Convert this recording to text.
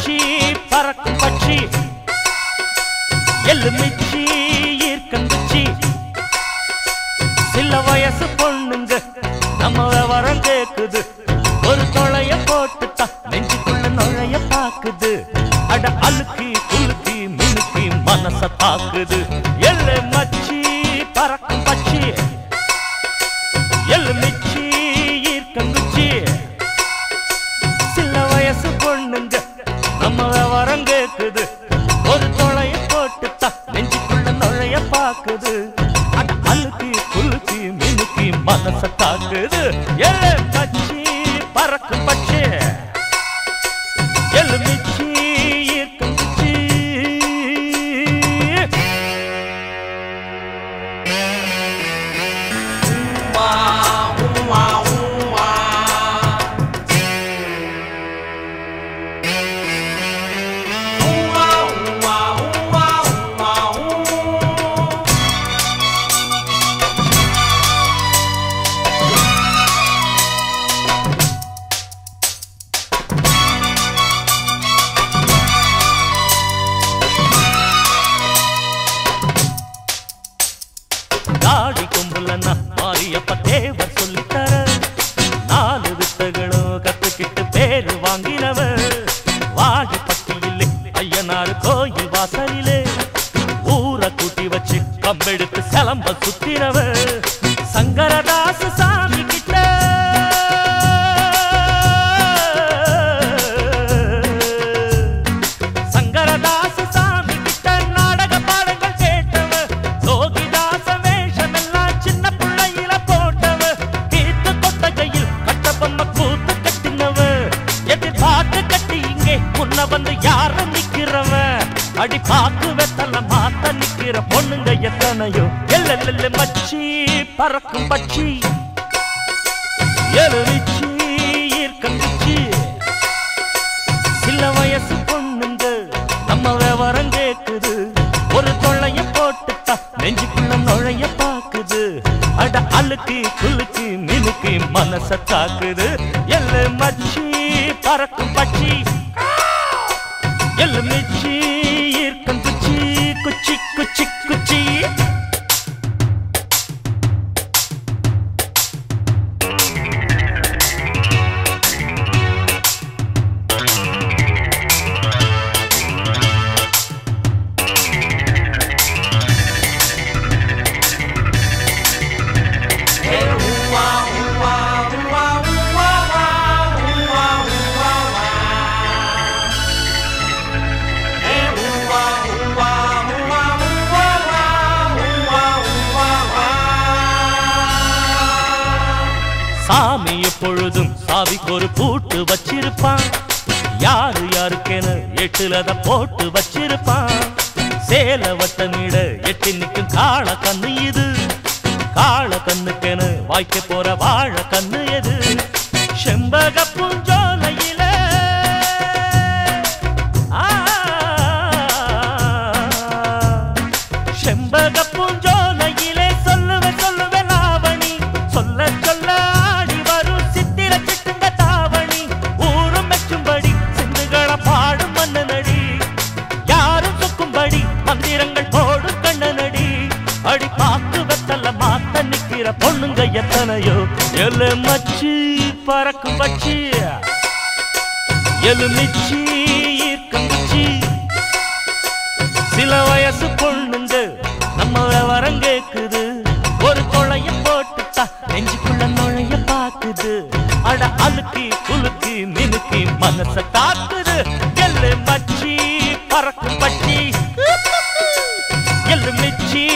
மச்சி பறக்கும் பச்சி எள்ளு மிச்சி ஈர்க்கந்துச்சி சில வயசு பொண்ணுங்க நம்ம விவரம் கேக்குது ஒரு தொலைய போட்டுட்டா நெஞ்சுக்குள்ள நுழைய பாக்குது அட அழுக்கி குலுக்கி மினுக்கி மனச தாக்குது எள்ளு மச்சி பறக்கும் பச்சி எள்ளு மிச்சி ஈர்க்கந்துச்சி சில வயசு பொண்ணுங்க நம்ம விவரம் கேக்குது ஒரு தொலைய போட்டுட்டா நெஞ்சுக்குள்ள நுழைய பாக்குது அட அழுக்கி குலுக்கி மினுக்கி மனச தாக்குது எள்ளு மச்சி பறக்கும் பச்சி எள்ளு மிச்சி ஈர்க்கந்துச்சி தாடி கும்பலன்னா மாரியப்ப தேவர் சொல்லித்தர நாலு வித்தகளும் கத்துக்கிட்டு பேரு வாங்கினவ வாடிப்பட்டியிலே ஐயனாறு கோயில் வாசலிலே ஊரை கூட்டி வச்சு கம்பெடுத்து சிலம்ப சுத்தினவ சங்கரதாச சாமி கிட்ட சங்கரதாச சாமி கிட்ட நாடக பாடங்கள் கேட்டவ லோகிதாச வேஷம் எல்லாம் சின்ன பிள்ளையில போட்டவ கீத்து கொட்டகையில் கட்ட பொம்மை கூத்து கட்டினவ எது பாட்டு கட்டி இங்கே முன்ன வந்து யார நிக்கிறவ அடி பாக்கு வெத்தல மாத்த நிக்கிற பொண்ணுங்க எத்தனையோ எல்ல மச்சி பறக்கும் பச்சி எள்ளு மிச்சி ஈர்க்கந்துச்சி சில வயசு பொண்ணுங்க நம்ம விவரம் கேக்குது ஒரு தொல்லைய போட்டுட்டா நெஞ்சுக்குள்ள நுழைய பாக்குது அட அழுக்கி குலுக்கி மினுக்கி மனச தாக்குது எள்ளு மச்சி பறக்கும் பச்சி எள்ளு மிச்சி ஈர்க்கந்துச்சி குச்சி குச்சி குச்சி சாமி எப்பொழுதும் சாவிக்கு ஒரு பூட்டு வச்சிருப்பான் யாரு யாருக்கென எட்டுலத போட்டு வச்சிருப்பான் சேல வட்டமிட எட்டி நிற்கும் காள கண்ணு இது காள கண்ணுக்கென வாய்க்க போற வாழ கண்ணு எது செம்பக பூஞ்சோலையில செம்பக பூஞ்சோலையிலே சொல்லுவேன் சொல்லுவேன் லாவணி சொல்ல சொல்ல ஆடி வரும் சித்திர சிட்டுங்க தாவணி ஊரும் மெச்சும்படி சிந்துகள பாடும் மன்னனடி யாரும் சொக்கும்படி மந்திரங்கள் போடும் கண்ணனடி அடி பாக்கு வெத்தல மாத்த நிக்கிற பொண்ணுங்க எத்தனையோ எள்ளு மச்சி பறக்கும் பச்சி எள்ளு மிச்சி ஈர்க்கந்துச்சி சில வயசு பொண்ணுங்க நம்ம விவரம் கேக்குது ஒரு கொளைய போட்டுட்டா நெஞ்சுக்குள்ள நுழைய பாக்குது அட அழுக்கி குலுக்கி மினுக்கி மனச தாக்குது எள்ளு மச்சி பறக்கும் பச்சி எள்ளு மிச்சி